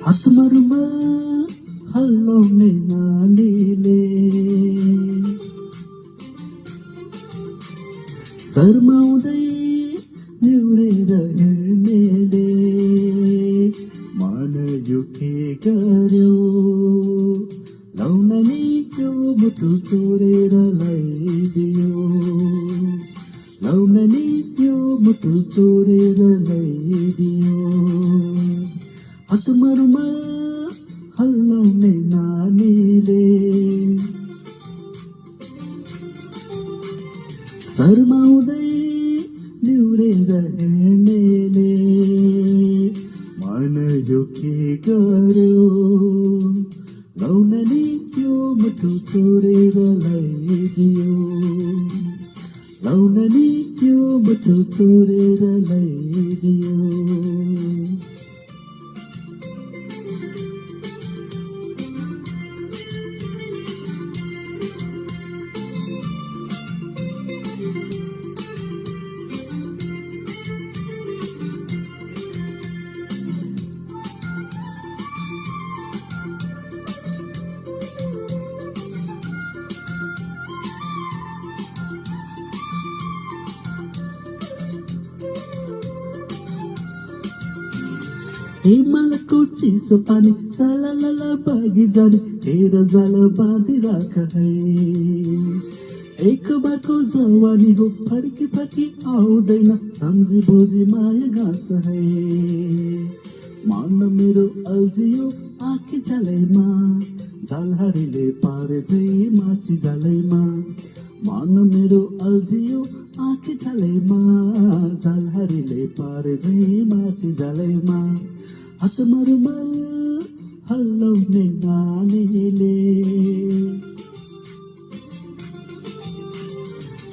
हातमारुमा हल्लाउने नानीले शर्माउँदै निहुरेर हिँड्नेले मन यो के गर्यो लाउन नि त्यो मुटु चोरेर लैदियो लाउन नि त्यो मुटु चोरेर लैदियो हातमारुमा हल्लाउने नानीले शर्माउँदै निहुरेर हिँड्नेले मन यो के गर्यो लाउन नि त्यो मुटु चोरेर लैदियो लाउन नि त्यो मुटु चोरेर लैदियो हिमालको चिसो पानी सलाला बगी जाने हेर जाल बाँधिराख है एक बारको जवानी हो फर्की फर्की आउँदैन सम्झी बुझी माया गाँस है मन मेरो अल्झियो आँखी झलैमा झलहारीले पारे झै माछी झलैमा मन मेरो अल्झियो आँखी झलैमा झलहारीले पारे झै माछी झलैमा हातमारुमा हल्लाउने नानीले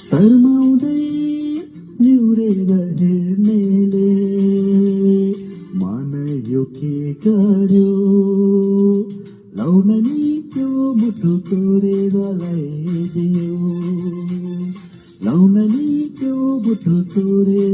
शर्माउँदै निहुरेर हिँड्नेले मन यो के गर्यो लाउन नि त्यो मुटु चोरेर लैदियो लाउन नि त्यो मुटु चोरेर